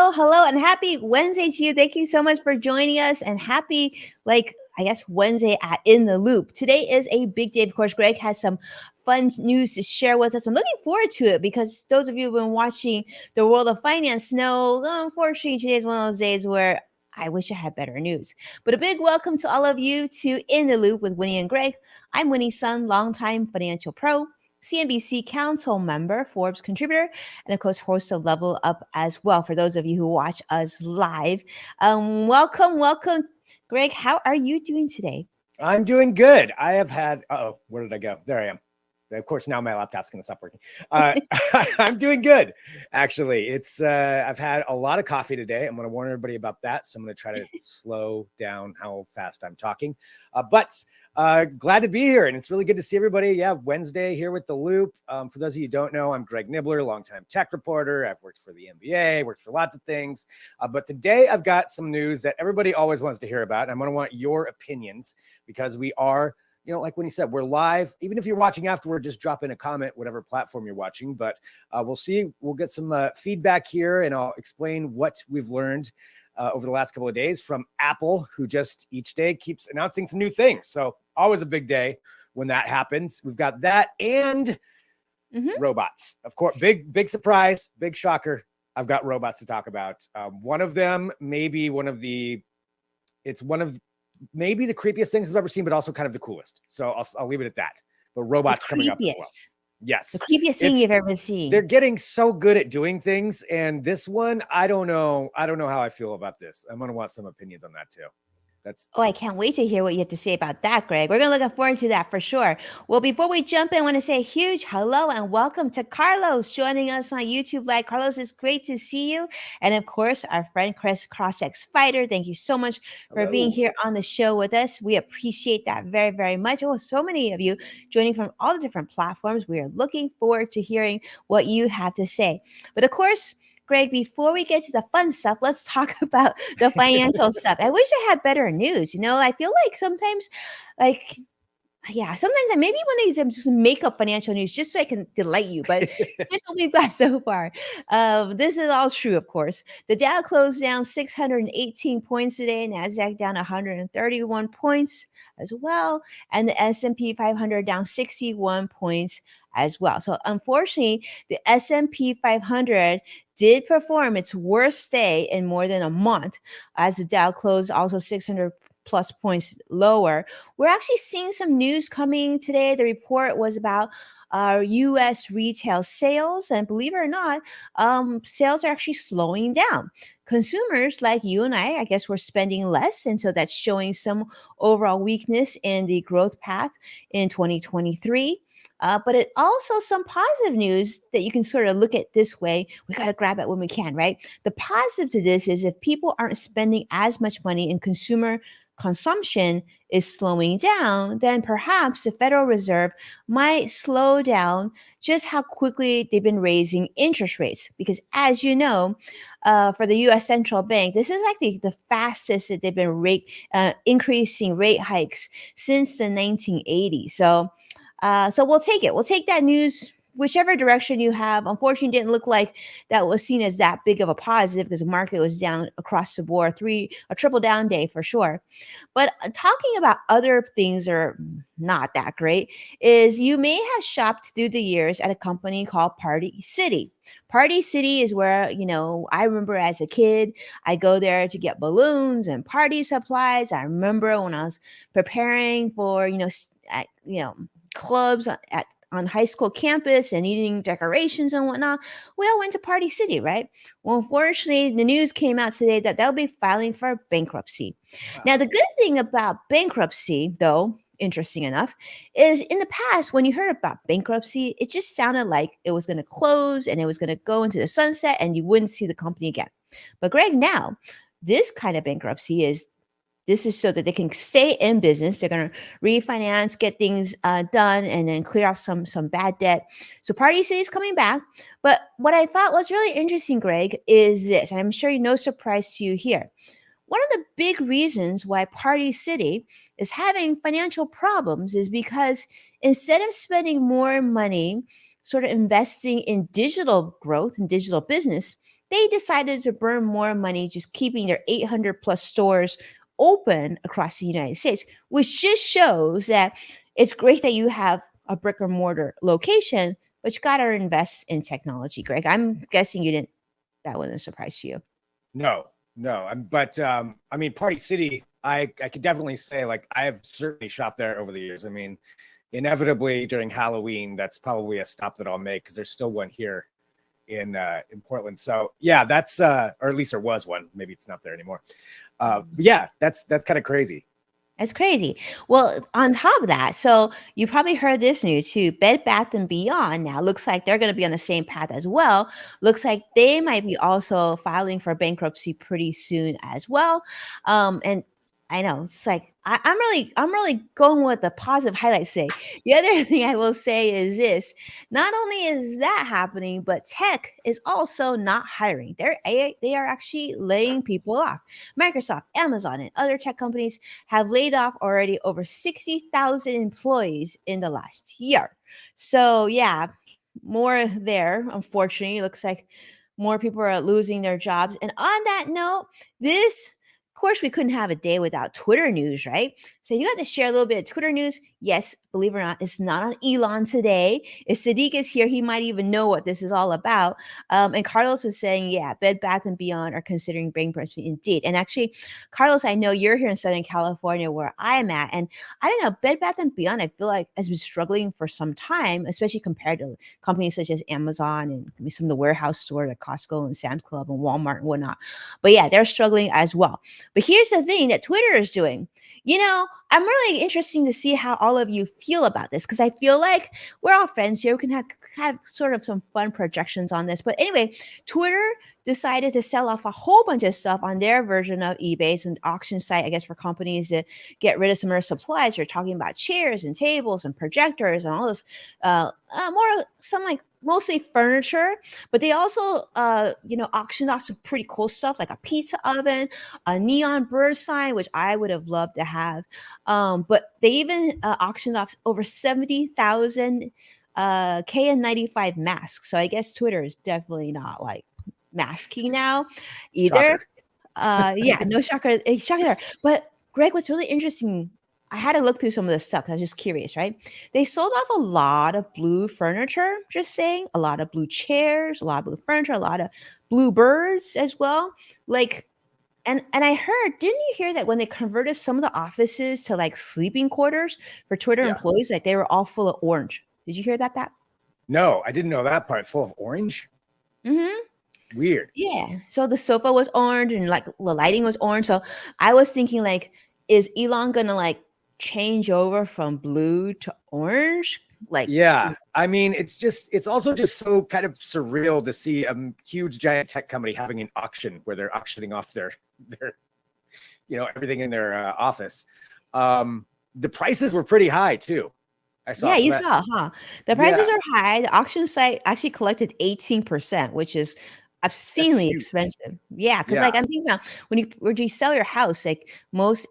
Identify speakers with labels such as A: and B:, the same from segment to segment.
A: Hello, and happy Wednesday to you. Thank you so much for joining us, and happy, Wednesday at In the Loop. Today is a big day. Of course, Greg has some fun news to share with us. I'm looking forward to it because those of you who've been watching the world of finance know, unfortunately, today is one of those days where I wish I had better news. But a big welcome to all of you to In the Loop with Winnie and Greg. I'm Winnie Sun, longtime financial pro, CNBC Council member, Forbes contributor, and of course, host of Level Up as well. For those of you who watch us live, welcome. Greg, how are you doing today?
B: I'm doing good. I have had, where did I go? There I am. Of course, now my laptop's going to stop working. I'm doing good, actually. I've had a lot of coffee today. I'm going to warn everybody about that. So I'm going to try to slow down how fast I'm talking. But glad to be here. And it's really good to see everybody. Yeah, Wednesday here with The Loop. For those of you who don't know, I'm Greg Nibbler, longtime tech reporter. I've worked for the NBA, worked for lots of things. But today I've got some news that everybody always wants to hear about. And I'm going to want your opinions because we are, like when he said, we're live. Even if you're watching afterward, just drop in a comment, whatever platform you're watching. But we'll get some feedback here, and I'll explain what we've learned over the last couple of days from Apple, who just each day keeps announcing some new things. So always a big day when that happens. We've got that and robots. Of course, big surprise, big shocker. I've got robots to talk about. One of them, maybe maybe the creepiest things I've ever seen, but also kind of the coolest. So I'll leave it at that. But robots coming up as well. Yes.
A: The creepiest thing you've ever seen.
B: They're getting so good at doing things. And this one, I don't know how I feel about this. I'm going to want some opinions on that too.
A: I can't wait to hear what you have to say about that, Greg. We're going to look forward to that for sure. Well, before we jump in, I want to say a huge hello and welcome to Carlos joining us on YouTube Live. Carlos, it's great to see you. And of course, our friend Chris Crossx Fighter. Thank you so much for being here on the show with us. We appreciate that very, very much. Oh, so many of you joining from all the different platforms. We are looking forward to hearing what you have to say. But of course, Greg, before we get to the fun stuff, let's talk about the financial stuff. I wish I had better news. I feel like sometimes I maybe one of these I'm just make up financial news just so I can delight you. But here's what we've got so far. This is all true, of course. The Dow closed down 618 points today. NASDAQ down 131 points as well. And the S&P 500 down 61 points as well. So unfortunately, the S&P 500 did perform its worst day in more than a month as the Dow closed also 600 plus points lower. We're actually seeing some news coming today. The report was about U.S. retail sales, and believe it or not, sales are actually slowing down. Consumers like you and I guess we're spending less, and so that's showing some overall weakness in the growth path in 2023. But it also some positive news that you can sort of look at this way. We got to grab it when we can, right? The positive to this is if people aren't spending as much money and consumer consumption is slowing down, then perhaps the Federal Reserve might slow down just how quickly they've been raising interest rates. Because as you know, for the U.S. Central Bank, this is like the fastest that they've been increasing rate hikes since the 1980s. So we'll take it. We'll take that news whichever direction you have. Unfortunately, it didn't look like that was seen as that big of a positive because the market was down across the board, a triple down day for sure. But talking about other things that are not that great is you may have shopped through the years at a company called Party City. Party City is where, I remember as a kid, I go there to get balloons and party supplies. I remember when I was preparing for, clubs on high school campus and eating decorations and whatnot, we all went to Party City, right? Well, unfortunately, the news came out today that they'll be filing for bankruptcy. Wow. Now, the good thing about bankruptcy, though, interesting enough, is in the past, when you heard about bankruptcy, it just sounded like it was going to close and it was going to go into the sunset and you wouldn't see the company again. But Greg, now this kind of bankruptcy is this is so that they can stay in business. They're going to refinance, get things done, and then clear off some bad debt. So Party City is coming back. But what I thought was really interesting, Greg, is this, and I'm sure no surprise to you here. One of the big reasons why Party City is having financial problems is because instead of spending more money sort of investing in digital growth and digital business, they decided to burn more money just keeping their 800 plus stores open across the United States, which just shows that it's great that you have a brick or mortar location, but you got to invest in technology, Greg. I'm guessing you didn't, that wasn't a surprise to you.
B: No, no. But I mean, Party City, I could definitely say, like, I have certainly shopped there over the years. I mean, inevitably during Halloween, that's probably a stop that I'll make because there's still one here in Portland. So yeah, that's or at least there was one. Maybe it's not there anymore. But yeah, that's kind of crazy.
A: That's crazy. Well, on top of that, so you probably heard this news too. Bed Bath and Beyond now looks like they're going to be on the same path as well. Looks like they might be also filing for bankruptcy pretty soon as well. And I know it's like I'm really going with the positive highlights. Say the other thing I will say is this: not only is that happening, but tech is also not hiring. They are actually laying people off. Microsoft, Amazon, and other tech companies have laid off already over 60,000 employees in the last year. So, yeah, more there, unfortunately. It looks like more people are losing their jobs. And on that note, of course, we couldn't have a day without Twitter news, right? So you got to share a little bit of Twitter news. Yes, believe it or not, it's not on Elon today. If Sadiq is here, he might even know what this is all about. And Carlos is saying, yeah, Bed Bath and Beyond are considering bankruptcy indeed. And actually, Carlos, I know you're here in Southern California where I'm at. And I don't know, Bed Bath and Beyond, I feel like has been struggling for some time, especially compared to companies such as Amazon and maybe some of the warehouse stores like Costco and Sam's Club and Walmart and whatnot. But yeah, they're struggling as well. But here's the thing that Twitter is doing. I'm really interested to see how all of you feel about this because I feel like we're all friends here. We can have sort of some fun projections on this. But anyway, Twitter decided to sell off a whole bunch of stuff on their version of eBay's an auction site, I guess, for companies to get rid of some of their supplies. They're talking about chairs and tables and projectors and all this, some like mostly furniture, but they also, auctioned off some pretty cool stuff like a pizza oven, a neon bird sign, which I would have loved to have. But they even auctioned off over 70,000 KN95 masks. So I guess Twitter is definitely not like masking now either.
B: Shocker.
A: Yeah, no shocker, shocker there. But Greg, what's really interesting, I had to look through some of this stuff 'cause I was just curious, right? They sold off a lot of blue furniture, just saying, a lot of blue chairs, a lot of blue furniture, a lot of blue birds as well. Like, and I heard, didn't you hear that when they converted some of the offices to like sleeping quarters for Twitter
B: Yeah.
A: employees, like they were all full of orange? Did you hear about that?
B: No, I didn't know that part. Full of orange.
A: Mm-hmm.
B: Weird.
A: Yeah. So the sofa was orange and like the lighting was orange. So I was thinking like, is Elon gonna like change over from blue to orange? Like,
B: Yeah, I mean, it's also just so kind of surreal to see a huge giant tech company having an auction where they're auctioning off their everything in their office. The prices were pretty high too. I saw
A: yeah,
B: for
A: you
B: that.
A: saw, huh? The prices
B: Yeah,
A: are high. The auction site actually collected 18%, which is
B: that's
A: obscenely
B: huge.
A: expensive. Yeah, because
B: Yeah,
A: like I'm thinking about when you sell your house, like most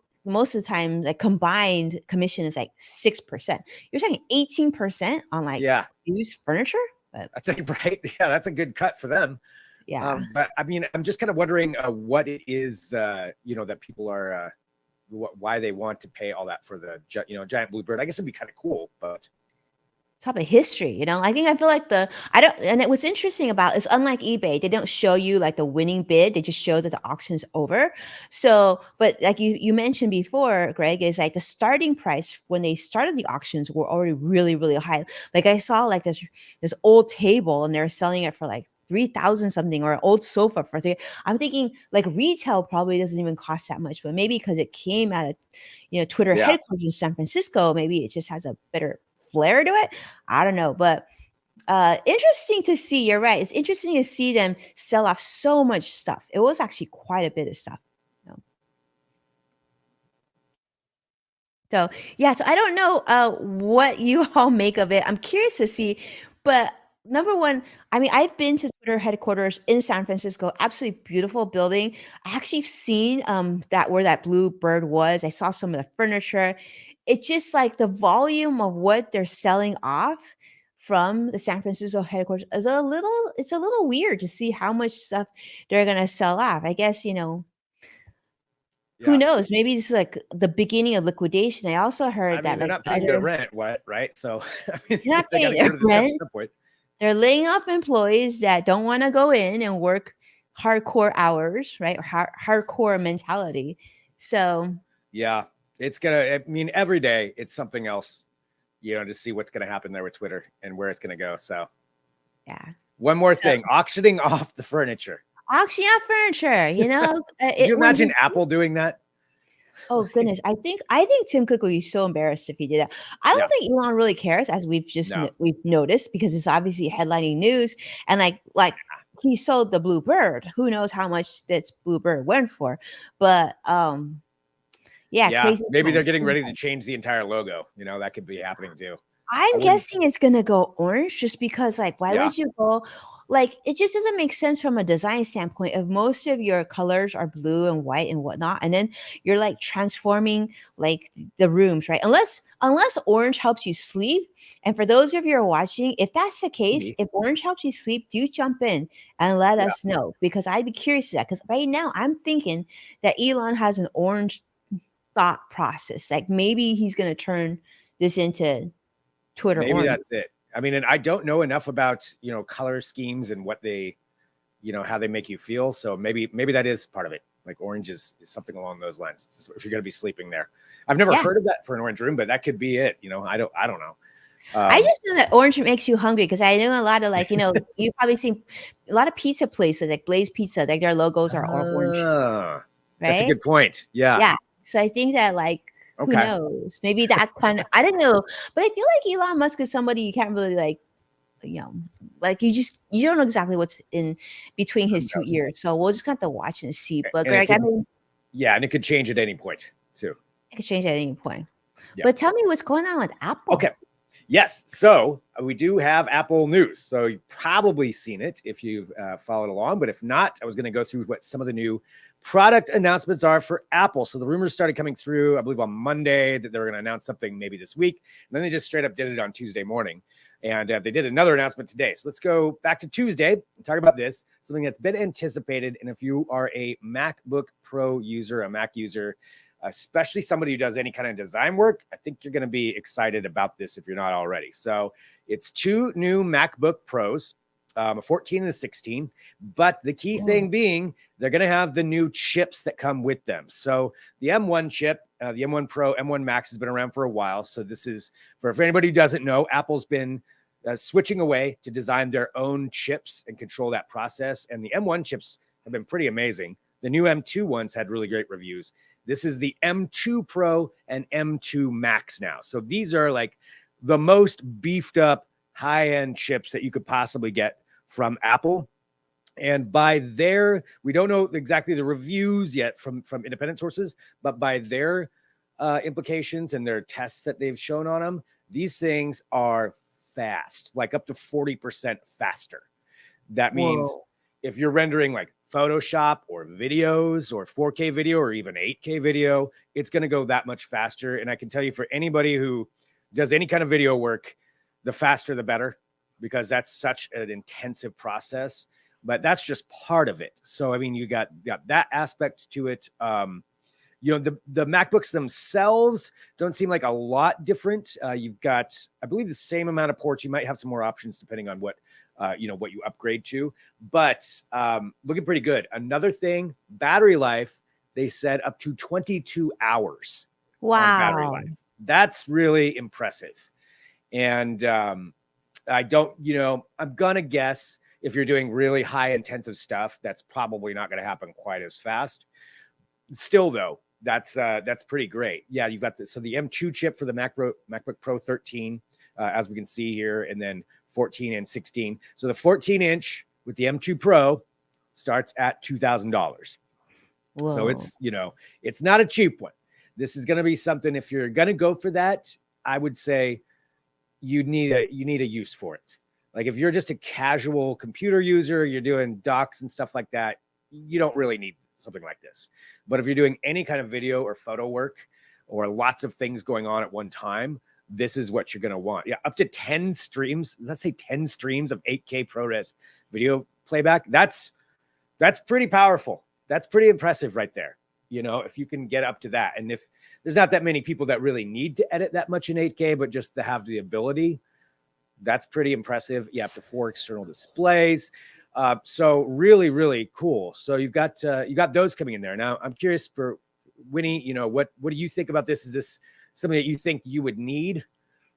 A: of the time, like combined commission is like 6%. You're talking 18% on like
B: yeah,
A: used furniture? But
B: that's a right. Yeah, that's a good cut for them.
A: yeah.
B: But I mean, I'm just kind of wondering what it is, that people are, why they want to pay all that for the, giant bluebird. I guess it'd be kind of cool, but
A: Top of history. I feel like I don't, and what's interesting about it's unlike eBay, they don't show you like the winning bid, they just show that the auction's over. So, but like you mentioned before, Greg, is like the starting price when they started the auctions were already really, really high. Like I saw like this old table and they're selling it for like 3,000 something, or an old sofa for three. I'm thinking like retail probably doesn't even cost that much, but maybe because it came out of Twitter
B: yeah,
A: headquarters in San Francisco, maybe it just has a better flair to it. I don't know, but Interesting to see. You're right. It's interesting to see them sell off so much stuff. It was actually quite a bit of stuff. You know. So yeah, so I don't know what you all make of it. I'm curious to see, but number one, I mean, I've been to Twitter headquarters in San Francisco, absolutely beautiful building. I actually seen that where that blue bird was. I saw some of the furniture. It's just like the volume of what they're selling off from the San Francisco headquarters is it's a little weird to see how much stuff they're gonna sell off. I guess, who
B: Yeah.
A: knows? Maybe this is like the beginning of liquidation. I also
B: I
A: heard
B: mean,
A: that
B: they're
A: like
B: not paying their
A: other
B: rent, what, right? So I mean,
A: they're not
B: they got to
A: paying
B: get
A: their
B: rid of the stuff at
A: rent.
B: some point.
A: They're laying off employees that don't want to go in and work hardcore hours, right? Or hardcore mentality. So
B: Yeah, it's gonna. I mean, every day it's something else, to see what's gonna happen there with Twitter and where it's gonna go. So
A: yeah.
B: one more
A: So
B: thing, auctioning off the furniture.
A: auction off furniture,
B: Could you
A: when
B: imagine Apple doing that?
A: oh goodness, I think Tim Cook would be so embarrassed if he did that. I don't
B: Yeah,
A: think Elon really cares, as we've just
B: no,
A: we've noticed, because it's obviously headlining news, and like he sold the blue bird. Who knows how much this blue bird went for? But yeah,
B: yeah.
A: crazy
B: Maybe they're
A: times.
B: getting ready to change the entire logo. That could be happening too. I
A: I'm
B: wouldn't.
A: guessing it's gonna go orange just because, like, why
B: Yeah,
A: would you go like, it just doesn't make sense from a design standpoint if most of your colors are blue and white and whatnot, and then you're like transforming like the rooms, right? Unless orange helps you sleep. And for those of you who are watching, if that's the case,
B: maybe.
A: if orange helps you sleep, do jump in and let
B: Yeah,
A: us know, because I'd be curious to that. Because right now I'm thinking that Elon has an orange thought process. Like maybe he's gonna turn this into Twitter
B: maybe
A: orange.
B: that's it. I mean, and I don't know enough about color schemes and what they how they make you feel. So maybe that is part of it. Like orange is something along those lines. If you're going to be sleeping there, I've never
A: Yeah.
B: heard of that for an orange room, but that could be it. I don't know.
A: I
B: Um,
A: just know that orange makes you hungry because I know a lot of like, you've probably seen a lot of pizza places like Blaze Pizza, like their logos are all orange,
B: that's a
A: right?
B: good point. Yeah.
A: Yeah. So I think that like, who
B: Okay.
A: knows? Maybe that kind of, I don't know. But I feel like Elon Musk is somebody you can't really like, you know, like you don't know exactly what's in between his two ears. So we'll just have to watch and see. But
B: And it
A: Greg, I
B: could,
A: mean,
B: yeah, and it could change at any point too.
A: it could change at any point.
B: Yeah.
A: But tell me what's going on with Apple.
B: Okay. Yes. So we do have Apple news. So you've probably seen it if you've followed along. But if not, I was going to go through what some of the new product announcements are for Apple. So the rumors started coming through, I believe, on Monday that they were going to announce something maybe this week. And then they just straight up did it on Tuesday morning. And they did another announcement today. So let's go back to Tuesday and talk about this, something that's been anticipated. And if you are a MacBook Pro user, a Mac user, especially somebody who does any kind of design work, I think you're going to be excited about this if you're not already. So it's two new MacBook Pros, a 14 and a 16. But the key thing being, they're going to have the new chips that come with them. So the M1 chip, the M1 Pro, M1 Max has been around for a while. So this is, for anybody who doesn't know, Apple's been switching away to design their own chips and control that process. And the M1 chips have been pretty amazing. The new M2 ones had really great reviews. This is the M2 Pro and M2 Max now. So these are like the most beefed up high-end chips that you could possibly get from Apple. And by their, we don't know exactly the reviews yet from independent sources, but by their implications and their tests that they've shown on them, these things are fast, like up to 40% faster. That means if you're rendering like Photoshop or videos or 4K video or even 8K video, it's going to go that much faster. And I can tell you, for anybody who does any kind of video work, the faster the better, because that's such an intensive process. But that's just part of it. So I mean, you got that aspect to it. The MacBooks themselves don't seem like a lot different. You've got, I believe, the same amount of ports. You might have some more options depending on what what you upgrade to, but looking pretty good. Another thing, battery life, they said up to 22 hours on battery life. That's really impressive. And I don't, I'm gonna guess if you're doing really high intensive stuff, that's probably not going to happen quite as fast. Still though, that's pretty great. Yeah, you've got this. So the M2 chip for the MacBook Pro 13, as we can see here, and then 14 and 16. So the 14-inch with the M2 Pro starts at $2,000. So
A: Whoa.
B: it's, it's not a cheap one. This is going to be something, if you're going to go for that, I would say you need a use for it. Like if you're just a casual computer user, you're doing docs and stuff like that, you don't really need something like this. But if you're doing any kind of video or photo work or lots of things going on at one time, this is what you're going to want. Yeah, up to 10 streams. Let's say 10 streams of 8K ProRes video playback. That's pretty powerful. That's pretty impressive right there. If you can get up to that. And if there's not that many people that really need to edit that much in 8K, but just to have the ability, that's pretty impressive. You have the 4 external displays. So really, really cool. So you got those coming in there. Now I'm curious for Winnie, what do you think about this? Is this something that you think you would need?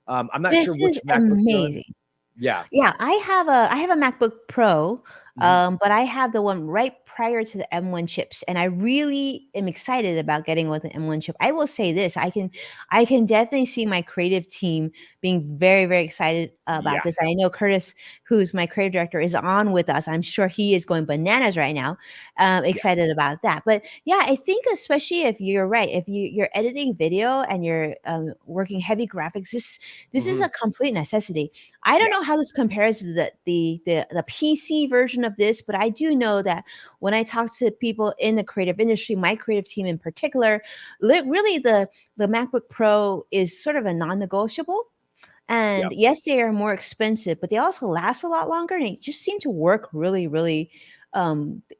B: I'm not sure
A: This
B: which
A: is
B: MacBook you're on.
A: amazing.
B: Yeah.
A: Yeah, I have a MacBook Pro,
B: Mhm.
A: but I have the one right prior to the M1 chips, and I really am excited about getting with the M1 chip. I will say this: I can definitely see my creative team being very, very excited about
B: Yeah.
A: this. I know Curtis, who's my creative director, is on with us. I'm sure he is going bananas right now,
B: Yeah.
A: excited about that. But yeah, I think especially if you're right, if you're editing video and you're working heavy graphics, this is
B: Mhm.
A: a complete necessity. I don't
B: Yeah.
A: know how this compares to the PC version of this, but I do know that when I talk to people in the creative industry, my creative team in particular, really the MacBook Pro is sort of a non-negotiable.
B: Yeah.
A: And yes, they are more expensive, but they also last a lot longer and they just seem to work really, really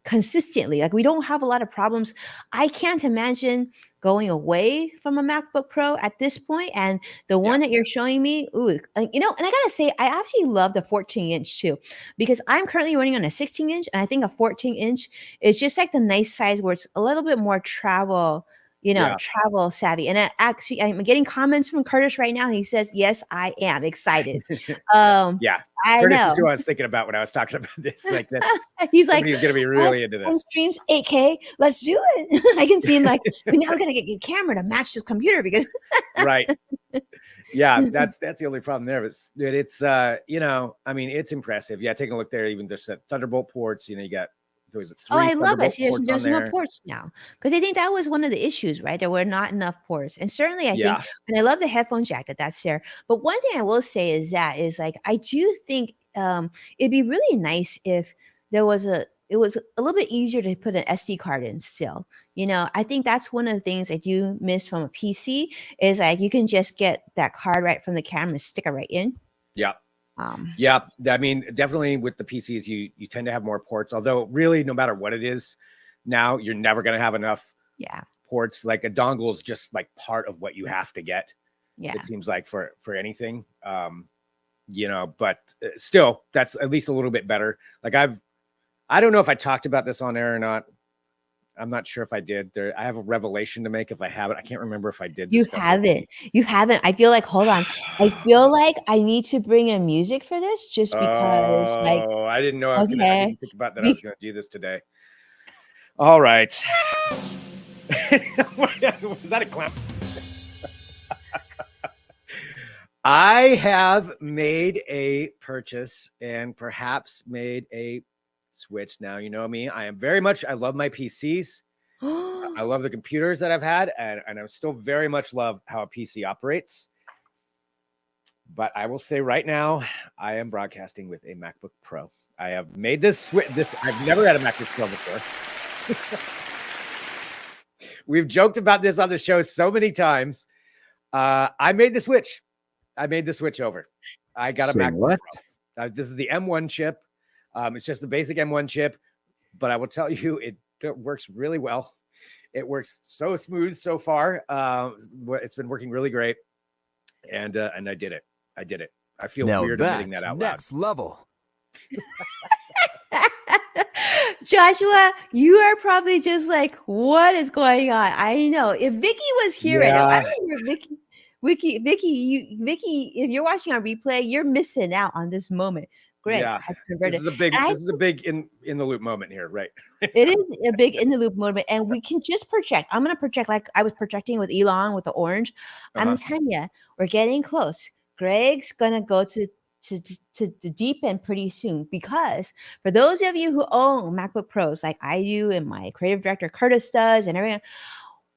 A: consistently. Like we don't have a lot of problems. I can't imagine going away from a MacBook Pro at this point. And the
B: Yeah.
A: one that you're showing me, ooh, and I gotta say, I actually love the 14-inch too, because I'm currently running on a 16-inch, and I think a 14-inch is just like the nice size where it's a little bit more
B: Yeah.
A: travel savvy. And I'm getting comments from Curtis right now. He says, "Yes, I am excited." Um,
B: Yeah.
A: I
B: Curtis
A: know.
B: is who I was thinking about when I was talking about this. Like that's
A: He's like,
B: somebody who's going to be
A: "What?
B: really into
A: 10
B: this.
A: streams, 8K? Let's do it." I can see him like, "We now gotta get a camera to match this computer because."
B: Right. Yeah, that's the only problem there. But it's I mean, it's impressive. Yeah, taking a look there, even just at Thunderbolt ports, you got there was
A: Oh,
B: 3
A: I love it.
B: Thunderbolt
A: See, There's
B: ports on
A: there's more
B: there.
A: ports now because I think that was one of the issues, right? There were not enough ports, and certainly I think,
B: Yeah.
A: and I love the headphone jack that's there. But one thing I will say is like I do think it'd be really nice if it was a little bit easier to put an SD card in still. I think that's one of the things I do miss from a PC is like you can just get that card right from the camera, stick it right in.
B: Yeah.
A: Um,
B: Yeah. I mean, definitely with the PCs, you tend to have more ports, although really no matter what it is, now you're never going to have enough
A: yeah,
B: ports. Like a dongle is just like part of what you have to get.
A: yeah.
B: It seems like for anything. But still that's at least a little bit better. Like I don't know if I talked about this on air or not. I'm not sure if I did. I have a revelation to make. If I haven't, I can't remember if I did
A: You
B: discuss it.
A: haven't. You haven't. I feel like, hold on. I feel like I need to bring in music for this just because, like,
B: Oh, I didn't know I
A: okay.
B: didn't think about that. I was going to do this today. All right. Was that a clown? I have made a purchase and perhaps made a switch. Now, you know me. I love my PCs. I love the computers that I've had, and I still very much love how a PC operates. But I will say right now, I am broadcasting with a MacBook Pro. I have made this switch. I've never had a MacBook Pro before. We've joked about this on the show so many times. I made the switch. I made the switch over. I got a MacBook Pro. This is the M1 chip. It's just the basic M1 chip, but I will tell you, it works really well. It works so smooth so far. It's been working really great, and I did it. I did it. I feel weird admitting that out loud.
C: Next level.
A: Joshua, you are probably just like, what is going on? I know. If Vicky was here right now, I remember Vicky, if you're watching on replay, you're missing out on this moment. Greg has converted.
B: This is a big in the loop moment here, right?
A: It is a big in the loop moment, and we can just project. I'm gonna project like I was projecting with Elon with the orange. I'm telling you, we're getting close. Greg's gonna go to to deepen pretty soon, because for those of you who own MacBook Pros like I do and my creative director Curtis does and everyone,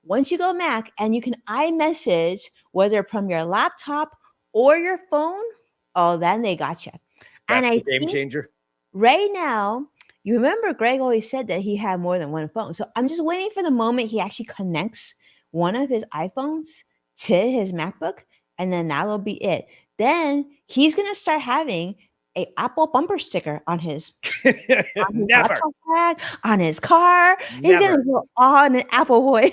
A: once you go Mac and you can iMessage whether from your laptop or your phone, oh, then they got you. And
B: That's
A: I
B: the game
A: think
B: changer.
A: right now, you remember Greg always said that he had more than one phone. So I'm just waiting for the moment he actually connects one of his iPhones to his MacBook, and then that'll be it. Then he's gonna start having a Apple bumper sticker on his
B: Never,
A: laptop bag, on his car. He's gonna
B: never.
A: go on an Apple boy.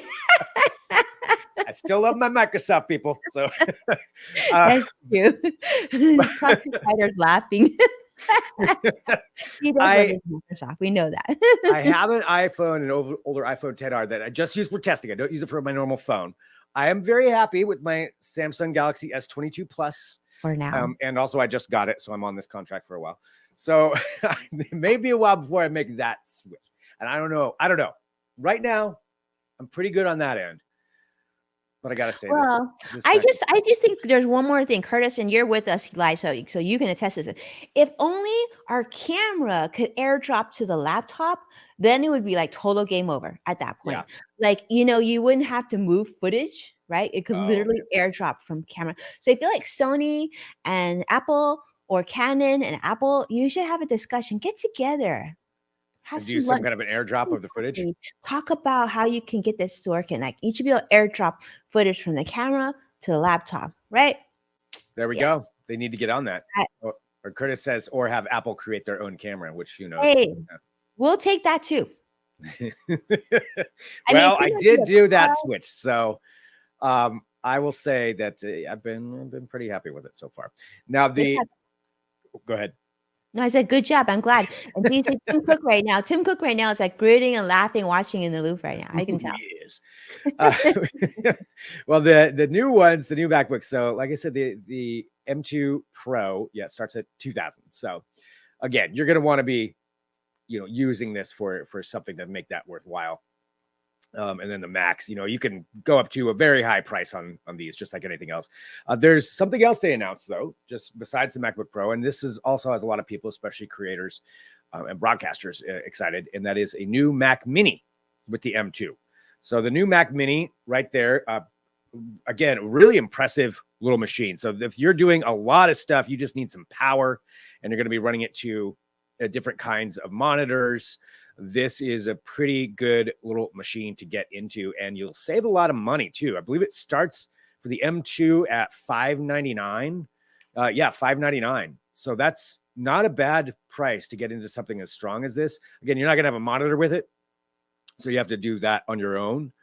B: I still love my Microsoft people. So, uh,
A: That's true. Proxy Fighter's laughing. He does love
B: I
A: his Microsoft. We know
B: I
A: that.
B: have an iPhone, an older iPhone 10R that I just use for testing. I don't use it for my normal phone. I am very happy with my Samsung Galaxy S22 Plus.
A: For now.
B: And also I just got it, so I'm on this contract for a while. So it may be a while before I make that switch. And I don't know. Right now, I'm pretty good on that end. But I gotta say,
A: Well,
B: this
A: I just think there's one more thing, Curtis, and you're with us live, so you can attest to this. If only our camera could airdrop to the laptop, then it would be like total game over at that
B: yeah.
A: point. Like, you wouldn't have to move footage, right? It could
B: Oh,
A: literally airdrop from camera. So I feel like Sony and Apple, or Canon and Apple, you should have a discussion. Get together. Have
B: and do
A: some
B: some
A: lunch.
B: kind of an airdrop of the footage.
A: Talk about how you can get this to work, and like each of you airdrop footage from the camera to the laptop, right?
B: There we
A: Yeah.
B: go. They need to get on that.
A: I-
B: Or Curtis says, or have Apple create their own camera, which
A: Hey, we'll take that too.
B: Well, I did do that
A: car.
B: switch, so I will say that I've been pretty happy with it so far. Now go ahead.
A: No, I said good job. I'm glad. And do you see Tim Cook right now? Tim Cook right now is like gritting and laughing, watching in the loop right now. I can tell.
B: Yes. Well, the new ones, the new MacBook. So, like I said, the M2 Pro, starts at 2,000. So, again, you're gonna want to be, using this for something to make that worthwhile. And then the Max, you can go up to a very high price on these, just like anything else. There's something else they announced though, just besides the MacBook Pro, and this is also has a lot of people, especially creators and broadcasters, excited, and that is a new Mac Mini with the M2. So the new Mac Mini right there, again, really impressive little machine. So if you're doing a lot of stuff, you just need some power, and you're going to be running it to different kinds of monitors. This is a pretty good little machine to get into, and you'll save a lot of money too. I believe it starts for the M2 at $599. $599. So that's not a bad price to get into something as strong as this. Again, you're not going to have a monitor with it, so you have to do that on your own.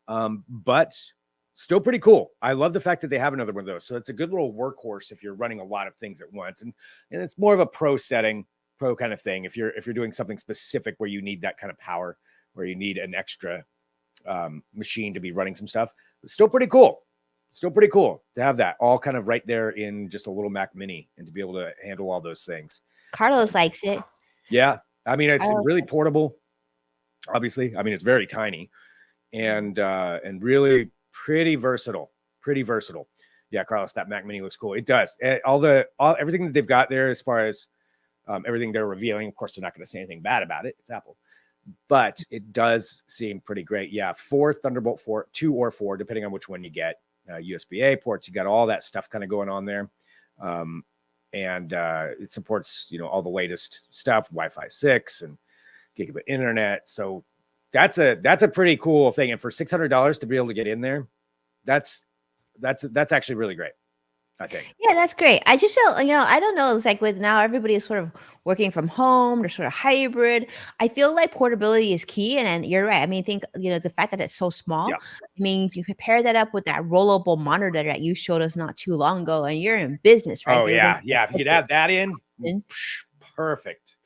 B: But still pretty cool. I love the fact that they have another one of those. So it's a good little workhorse if you're running a lot of things at once, and it's more of a pro kind of thing if you're doing something specific where you need that kind of power, where you need an extra machine to be running some stuff. It's still pretty cool to have that all kind of right there in just a little Mac Mini, and to be able to handle all those things.
A: Carlos likes it.
B: Yeah, I mean, it's really portable, obviously. I mean, it's very tiny, and really pretty versatile. Yeah, Carlos, that Mac Mini looks cool. It does. Everything that they've got there, as far as everything they're revealing. Of course, they're not going to say anything bad about it. It's Apple, but it does seem pretty great. Yeah, 4 Thunderbolt 4, 2 or 4, depending on which one you get. USB-A ports. You got all that stuff kind of going on there, and it supports all the latest stuff, Wi-Fi 6 and gigabit internet. So that's a pretty cool thing. And for $600 to be able to get in there, that's actually really great, I think.
A: Yeah, that's great. I just feel, I don't know. It's like with now everybody is sort of working from home, they're sort of hybrid. I feel like portability is key. And you're right. I mean, think, the fact that it's so small.
B: Yeah.
A: I mean, if you pair that up with that rollable monitor that you showed us not too long ago, and you're in business, right?
B: Oh, yeah. Yeah. If you could add that in, perfect.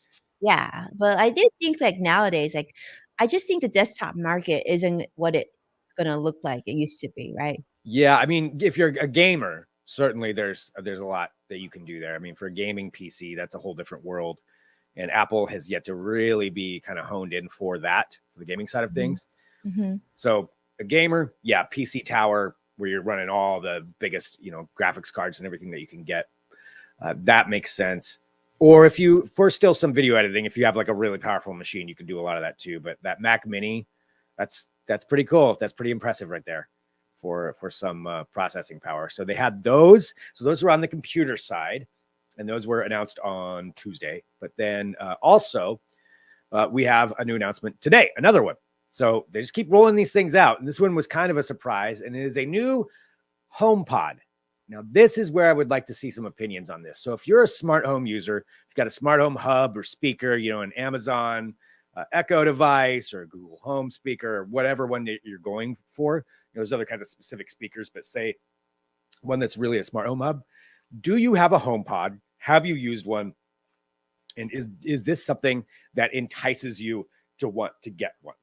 A: Yeah. But I did think like nowadays, like, I just think the desktop market isn't what it's going to look like it used to be, right?
B: Yeah. I mean, if you're a gamer, certainly there's a lot that you can do there. I mean, for a gaming PC, that's a whole different world. And Apple has yet to really be kind of honed in for that, for the gaming side of things.
A: Mm-hmm.
B: So a gamer, PC tower, where you're running all the biggest, graphics cards and everything that you can get. That makes sense. Or if you, for still some video editing, if you have like a really powerful machine, you can do a lot of that too. But that Mac Mini, that's pretty cool. That's pretty impressive right there for some processing power. So they had those. So those were on the computer side, and those were announced on Tuesday. But then also we have a new announcement today, another one. So they just keep rolling these things out. And this one was kind of a surprise, and it is a new HomePod. Now, this is where I would like to see some opinions on this. So if you're a smart home user, if you've got a smart home hub or speaker, an Amazon Echo device or a Google Home speaker or whatever one that you're going for, there's other kinds of specific speakers, but say one that's really a smart home hub. Do you have a HomePod? Have you used one? And is this something that entices you to want to get one?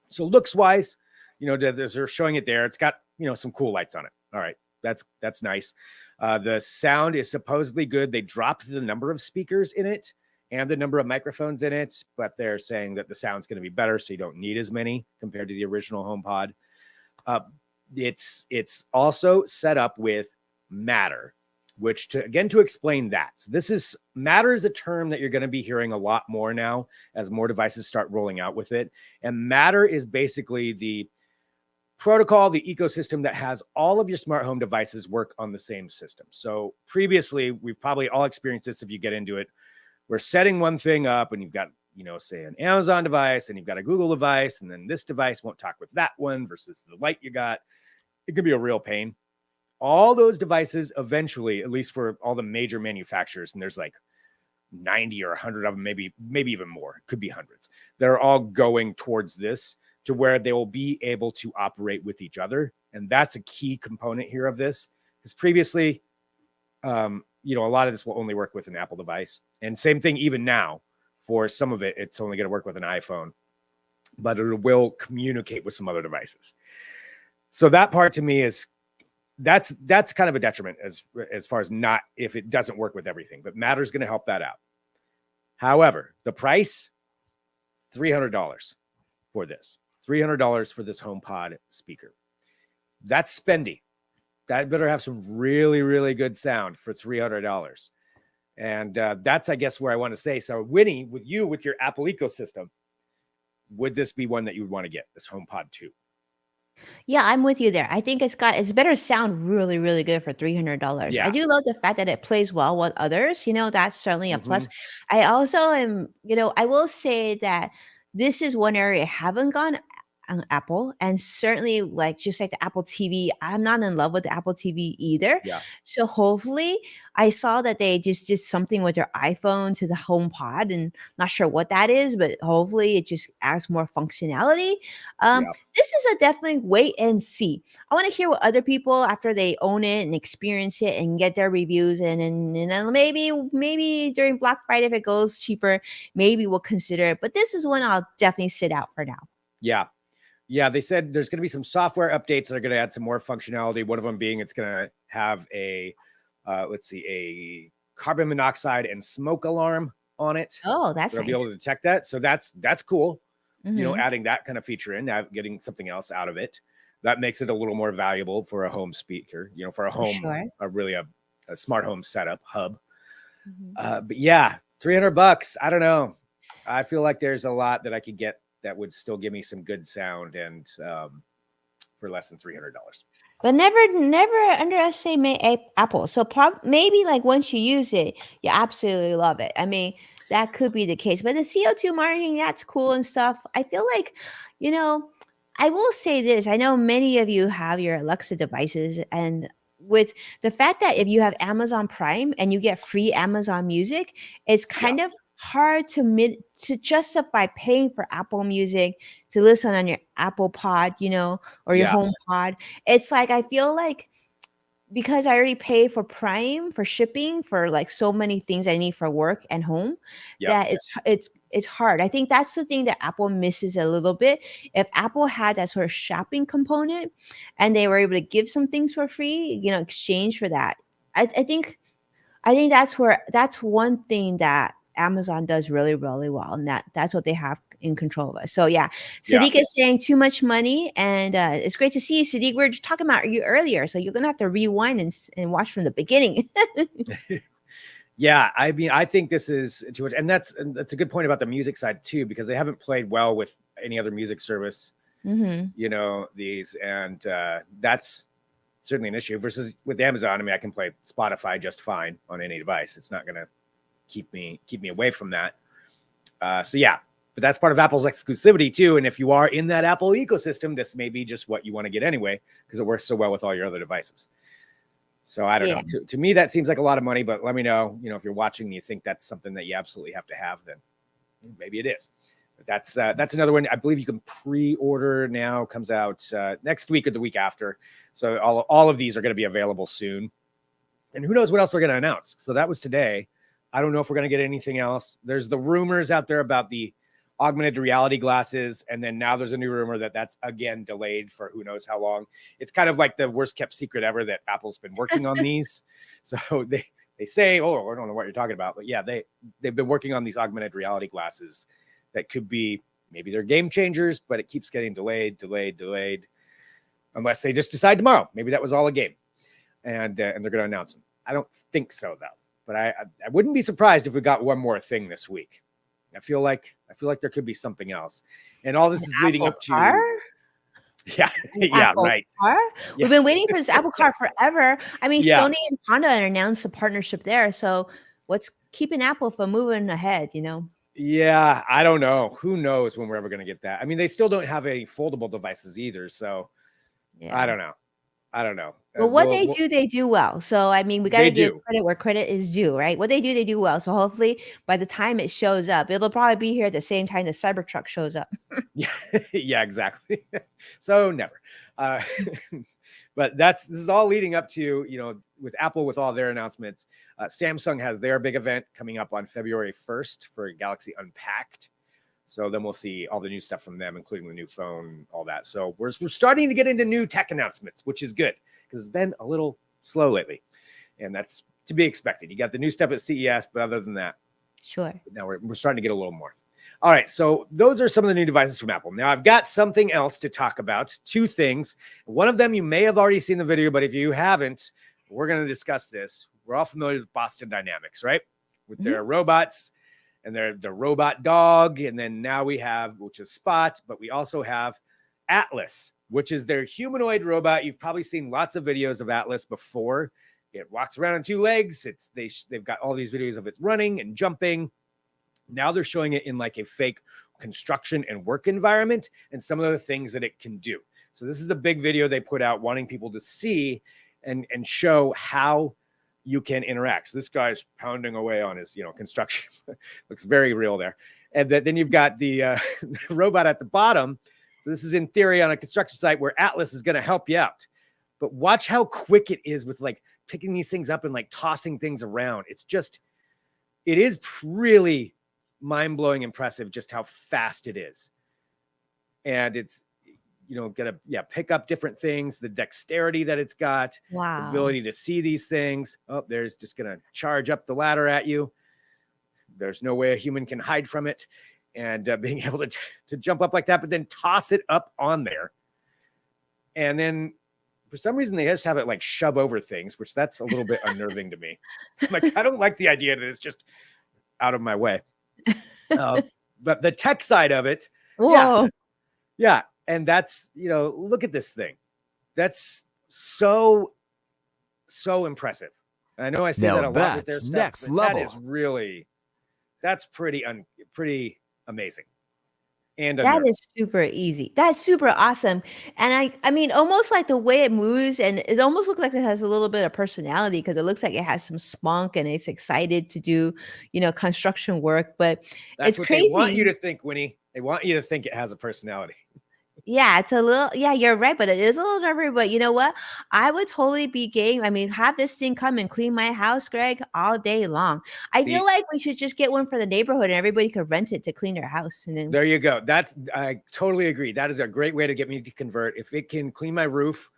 B: So looks wise, they're showing it there. It's got, some cool lights on it. All right. That's nice. The sound is supposedly good. They dropped the number of speakers in it and the number of microphones in it, but they're saying that the sound's going to be better, so you don't need as many compared to the original HomePod. It's also set up with Matter, which to explain that. So Matter is a term that you're going to be hearing a lot more now as more devices start rolling out with it. And Matter is basically the protocol, the ecosystem that has all of your smart home devices work on the same system. So previously, we've probably all experienced this if you get into it. We're setting one thing up and you've got, say an Amazon device and you've got a Google device, and then this device won't talk with that one versus the light you got. It can be a real pain. All those devices eventually, at least for all the major manufacturers, and there's like 90 or 100 of them, maybe even more, it could be hundreds. They're all going towards this to where they will be able to operate with each other. And that's a key component here of this, because previously, a lot of this will only work with an Apple device. And same thing, even now, for some of it, it's only going to work with an iPhone, but it will communicate with some other devices. So that part to me that's kind of a detriment as far as not if it doesn't work with everything, but Matter is going to help that out. However, the price, $300 for this. $300 for this HomePod speaker. That's spendy. That better have some really, really good sound for $300. And that's, I guess, where I want to say. So, Winnie, with your Apple ecosystem, would this be one that you would want to get, this HomePod 2?
A: Yeah, I'm with you there. I think it's better sound really, really good for $300. I
B: Yeah.
A: do love the fact that it plays well with others. That's certainly a plus.
B: Mhm.
A: I also am, I will say that this is one area I haven't gone on Apple, and certainly like just like the Apple TV, I'm not in love with the Apple TV either.
B: Yeah.
A: So hopefully, I saw that they just did something with their iPhone to the HomePod, and not sure what that is, but hopefully it just adds more functionality.
B: Yeah.
A: This is a definitely wait and see. I want to hear what other people after they own it and experience it and get their reviews, and then maybe during Black Friday if it goes cheaper, maybe we'll consider it. But this is one I'll definitely sit out for now.
B: Yeah. Yeah, they said there's going to be some software updates that are going to add some more functionality. One of them being it's going to have a carbon monoxide and smoke alarm on it.
A: Oh, that's
B: They'll
A: nice.
B: be able to detect that. So that's cool.
A: Mhm.
B: Adding that kind of feature in, getting something else out of it. That makes it a little more valuable for a home speaker, for a
A: For
B: home,
A: sure.
B: a smart home setup hub.
A: Mhm.
B: But yeah, $300. I don't know. I feel like there's a lot that I could get that would still give me some good sound and for less than $300.
A: But never underestimate Apple. So maybe like once you use it, you absolutely love it. I mean, that could be the case. But the CO2 monitoring, that's cool and stuff. I feel like, you know, I will say this. I know many of you have your Alexa devices, and with the fact that if you have Amazon Prime and you get free Amazon Music, it's
B: Yeah,
A: kind of hard to justify paying for Apple Music to listen on your Apple Pod, or your
B: yeah,
A: home pod. It's like I feel like because I already pay for Prime for shipping for like so many things I need for work and home,
B: yep,
A: that it's hard. I think that's the thing that Apple misses a little bit. If Apple had that sort of shopping component and they were able to give some things for free, exchange for that. I think that's one thing that Amazon does really, really well, and that's what they have in control of us. So yeah,
B: yeah.
A: Sadiq is saying too much money, and it's great to see you, Sadiq. We were just talking about you earlier, so you're gonna have to rewind and watch from the beginning.
B: Yeah, I mean, I think this is too much, and that's a good point about the music side too, because they haven't played well with any other music service,
A: Mm-hmm.
B: these, and that's certainly an issue. Versus with Amazon, I mean, I can play Spotify just fine on any device. It's not going to keep me away from that. So yeah, but that's part of Apple's exclusivity too. And if you are in that Apple ecosystem, this may be just what you want to get anyway because it works so well with all your other devices. So I don't
A: Yeah.
B: know. To me, that seems like a lot of money, but let me know, if you're watching and you think that's something that you absolutely have to have, then maybe it is. But that's another one. I believe you can pre-order now, comes out next week or the week after. So all of these are going to be available soon. And who knows what else they're going to announce. So that was today. I don't know if we're going to get anything else. There's the rumors out there about the augmented reality glasses. And then now there's a new rumor that that's again delayed for who knows how long. It's kind of like the worst kept secret ever that Apple's been working on these. So they say, oh, I don't know what you're talking about. But yeah, they've been working on these augmented reality glasses that could be, maybe they're game changers, but it keeps getting delayed. Unless they just decide tomorrow. Maybe that was all a game. And they're going to announce them. I don't think so, though. But I wouldn't be surprised if we got one more thing this week. I feel like there could be something else. And all this is leading
A: Apple
B: up
A: Car?
B: to yeah, yeah,
A: Apple
B: right.
A: Car?
B: Yeah.
A: We've been waiting for this Apple Car forever. I mean,
B: Yeah.
A: Sony and Honda announced a partnership there. So what's keeping Apple from moving ahead,
B: Yeah, I don't know. Who knows when we're ever going to get that? I mean, they still don't have any foldable devices either, so
A: Yeah.
B: I don't know.
A: Well, what they do well. So, I mean, we got to
B: They
A: give
B: do.
A: credit where credit is due, right? What they do well. So, hopefully, by the time it shows up, it'll probably be here at the same time the Cybertruck shows up.
B: Yeah, yeah, exactly. So never. Uh, but this is all leading up to, with Apple, with all their announcements. Samsung has their big event coming up on February 1st for Galaxy Unpacked. So then we'll see all the new stuff from them, including the new phone, all that. So we're starting to get into new tech announcements, which is good because it's been a little slow lately. And that's to be expected. You got the new stuff at CES, but other than that,
A: Sure.
B: now we're starting to get a little more. All right, so those are some of the new devices from Apple. Now I've got something else to talk about, two things. One of them you may have already seen the video, but if you haven't, we're going to discuss this. We're all familiar with Boston Dynamics, right? With their robots and their robot dog. And then now we have, which is Spot, but we also have Atlas, which is their humanoid robot. You've probably seen lots of videos of Atlas before. It walks around on two legs. They've got all these videos of it running and jumping. Now they're showing it in like a fake construction and work environment and some of the things that it can do. So this is the big video they put out wanting people to see and show how you can interact. So this guy's pounding away on his, construction. Looks very real there. And then you've got the robot at the bottom. So this is in theory on a construction site where Atlas is going to help you out. But watch how quick it is with like picking these things up and like tossing things around. It is really mind-blowing impressive just how fast it is. And it's, gonna pick up different things, the dexterity that it's got,
A: Wow.
B: the ability to see these things. Oh, there's just gonna charge up the ladder at you. There's no way a human can hide from it. And being able to jump up like that, but then toss it up on there. And then for some reason, they just have it like shove over things, which that's a little bit unnerving to me. Like, I don't like the idea that it's just out of my way. But the tech side of it,
A: Whoa.
B: yeah. And that's, look at this thing. That's so impressive. I know I say that a lot with their stuff,
C: next
B: but
C: level.
B: that is really, that's pretty amazing. And
A: That is super easy. That's super awesome. And I mean, almost like the way it moves, and it almost looks like it has a little bit of personality because it looks like it has some spunk and it's excited to do, construction work. But
B: that's
A: it's
B: what
A: crazy.
B: they want you to think, Winnie. They want you to think it has a personality.
A: Yeah, it's a little, yeah, you're right, but it is a little nervy. But you know what? I would totally be game. I mean, have this thing come and clean my house, Greg, all day long. I feel like we should just get one for the neighborhood and everybody could rent it to clean their house. And then
B: there you go. I totally agree. That is a great way to get me to convert. If it can clean my roof,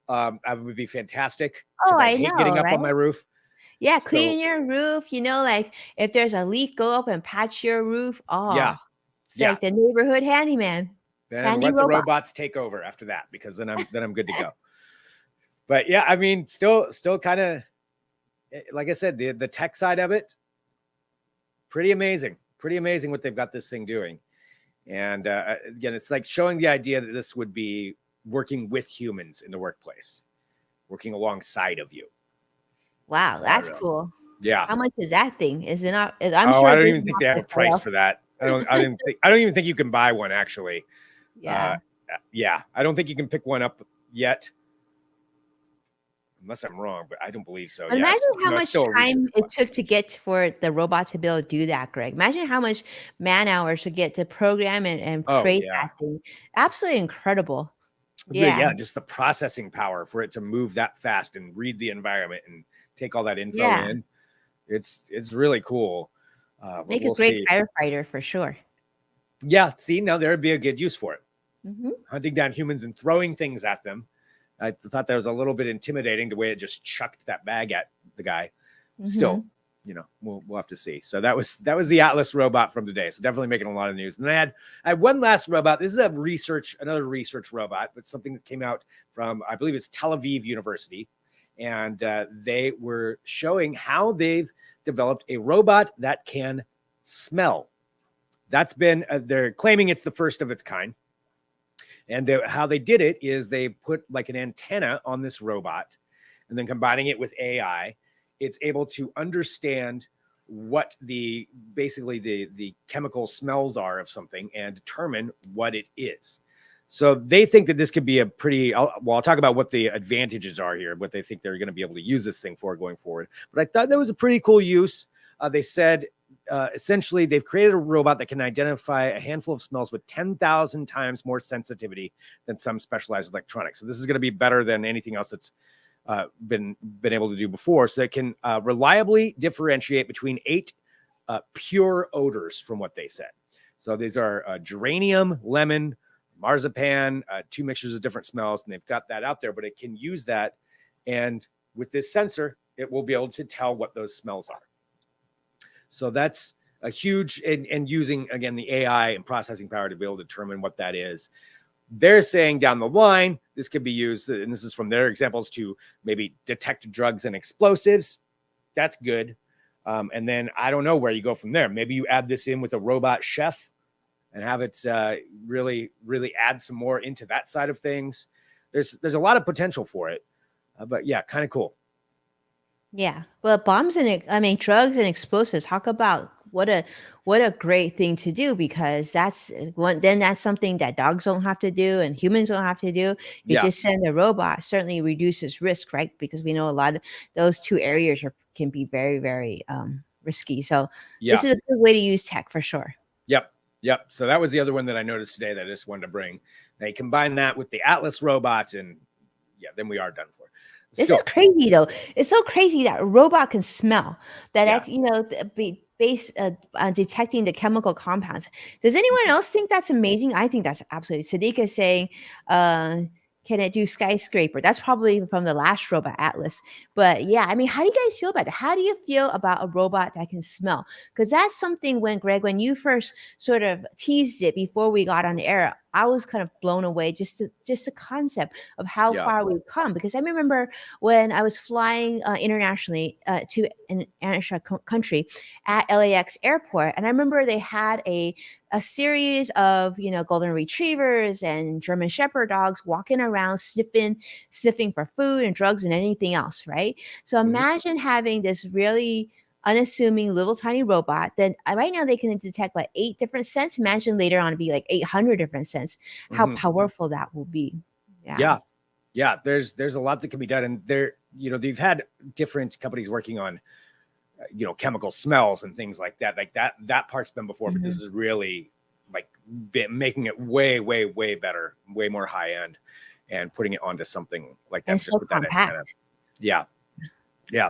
B: I would be fantastic.
A: Oh,
B: I
A: I
B: hate
A: know,
B: getting up
A: right?
B: on my roof.
A: Yeah,
B: So-
A: clean your roof. Like if there's a leak, go up and patch your roof. Oh,
B: Yeah.
A: It's like the neighborhood handyman.
B: Then
A: Handy
B: let the
A: robot.
B: robots take over after that, because then I'm good to go. But yeah, I mean, still kind of, like I said, the tech side of it, pretty amazing what they've got this thing doing. And again, it's like showing the idea that this would be working with humans in the workplace, working alongside of you.
A: Wow,
B: So I
A: that's
B: don't know.
A: cool.
B: Yeah.
A: How much is that thing? Is it not? I'm
B: Oh,
A: sure
B: I
A: it
B: don't
A: is
B: even think
A: not
B: they have
A: for
B: a price
A: sale.
B: for that. I don't even think you can buy one actually.
A: Yeah.
B: Yeah, I don't think you can pick one up yet, unless I'm wrong, but I don't believe so.
A: But
B: Yeah,
A: imagine
B: it's
A: how
B: it's
A: much
B: still a research
A: time
B: one.
A: it took to get for the robot to be able to do that, Greg. Imagine how much man hours to get to program and
B: Oh
A: create
B: yeah,
A: that thing. Absolutely incredible.
B: but
A: Yeah.
B: yeah, just the processing power for it to move that fast and read the environment and take all that info
A: Yeah.
B: in. It's really cool. But
A: Make a
B: we'll
A: great
B: see.
A: firefighter for sure.
B: Yeah, see, now there would be a good use for it.
A: Hmm.
B: Hunting down humans and throwing things at them. I thought that was a little bit intimidating the way it just chucked that bag at the guy. Still,
A: Hmm.
B: we'll have to see. So that was the Atlas robot from today. So definitely making a lot of news. And I had one last robot. This is another research robot, but something that came out from, I believe it's Tel Aviv University, and they were showing how they've developed a robot that can smell. That's been they're claiming it's the first of its kind. And how they did it is they put like an antenna on this robot, and then combining it with AI, it's able to understand what basically the chemical smells are of something and determine what it is. So they think that this could be a pretty, I'll talk about what the advantages are here, what they think they're going to be able to use this thing for going forward. But I thought that was a pretty cool use. They said essentially they've created a robot that can identify a handful of smells with 10,000 times more sensitivity than some specialized electronics. So this is going to be better than anything else that's been able to do before. So it can reliably differentiate between 8 pure odors from what they said. So these are geranium, lemon, marzipan, 2 mixtures of different smells, and they've got that out there, but it can use that. And with this sensor, it will be able to tell what those smells are. So that's a huge, and using, again, the AI and processing power to be able to determine what that is. They're saying down the line, this could be used, and this is from their examples, to maybe detect drugs and explosives. That's good. And then I don't know where you go from there. Maybe you add this in with a robot chef and have it really, really add some more into that side of things. There's a lot of potential for it. But yeah, kind of cool.
A: Yeah. Well, drugs and explosives. Talk about what a great thing to do, because that's one. Then that's something that dogs don't have to do and humans don't have to do. You
B: Yeah.
A: just send a robot. Certainly reduces risk, right? Because we know a lot of those two areas can be very, very risky. So this
B: Yeah.
A: is a good way to use tech for sure.
B: Yep. So that was the other one that I noticed today that I just wanted to bring. They combine that with the Atlas robot, and yeah, then we are done for.
A: This is crazy, though. It's so crazy that a robot can smell that,
B: Yeah.
A: be based on detecting the chemical compounds. Does anyone else think that's amazing? I think that's absolutely. Sadiq is saying, uh, can it do skyscraper? That's probably from the last robot Atlas. But yeah, I mean, how do you guys feel about that? How do you feel about a robot that can smell? Because that's something, when you first sort of teased it before we got on air, I was kind of blown away, just the concept of how
B: Yeah.
A: far we've come. Because I remember when I was flying internationally to an international country at LAX airport, and I remember they had a series of golden retrievers and German Shepherd dogs walking around sniffing for food and drugs and anything else, right? So
B: Mhm.
A: imagine having this really unassuming little tiny robot that right now they can detect like 8 different scents. Imagine later on to be like 800 different scents. How
B: Mhm.
A: powerful that will be.
B: Yeah. There's a lot that can be done, and they've had different companies working on chemical smells and things like that. Like that part's been before, but this is really like making it way, way, way better, way more high end, and putting it onto something like that,
A: And
B: just
A: so
B: with that
A: compact.
B: antenna. Yeah.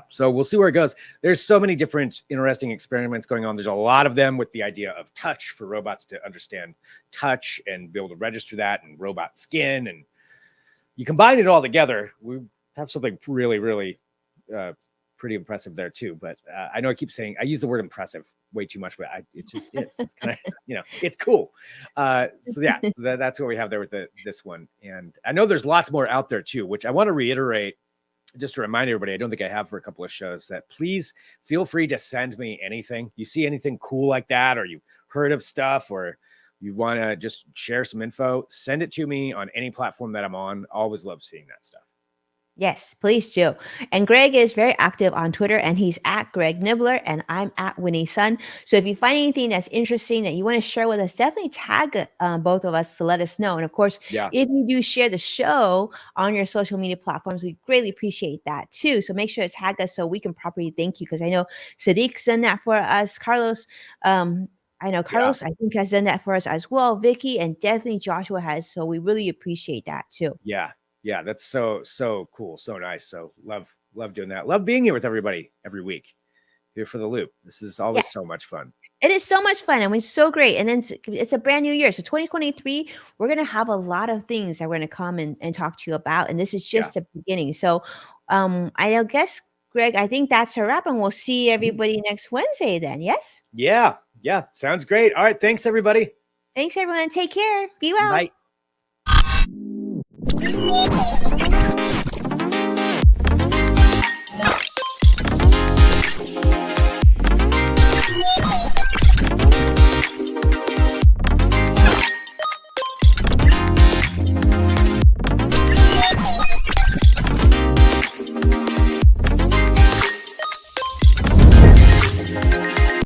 B: So we'll see where it goes. There's so many different interesting experiments going on. There's a lot of them with the idea of touch, for robots to understand touch and be able to register that, and robot skin, and you combine it all together, we have something really, really pretty impressive there too. But I know I keep saying, I use the word impressive way too much, but it just is. It's kind of, it's cool. So that's what we have there with this one. And I know there's lots more out there too, which I want to reiterate. just to remind everybody, I don't think I have for a couple of shows, that please feel free to send me anything. You see anything cool like that, or you heard of stuff, or you want to just share some info, send it to me on any platform that I'm on. Always love seeing that stuff.
A: Yes, please do. And Greg is very active on Twitter, and he's at Greg Nibbler, and I'm at Winnie Sun. So if you find anything that's interesting that you want to share with us, definitely tag both of us to let us know. And of course,
B: Yeah.
A: if you do share the show on your social media platforms, we greatly appreciate that too. So make sure to tag us so we can properly thank you, because I know Sadiq's done that for us. Carlos, I know Carlos, I think, has done that for us as well. Vicky, and definitely Joshua has. So we really appreciate that too.
B: Yeah. Yeah. That's so cool. So nice. So love doing that. Love being here with everybody every week. Here for the loop. This is always so much fun.
A: It is so much fun. I mean, it's so great. And then it's a brand new year. So 2023, we're going to have a lot of things that we're going to come and talk to you about. And this is just the beginning. So I guess, Greg, I think that's a wrap. And we'll see everybody next Wednesday then. Yes?
B: Yeah. Yeah. Sounds great. All right. Thanks, everybody.
A: Thanks, everyone. Take care. Be well.
B: Bye.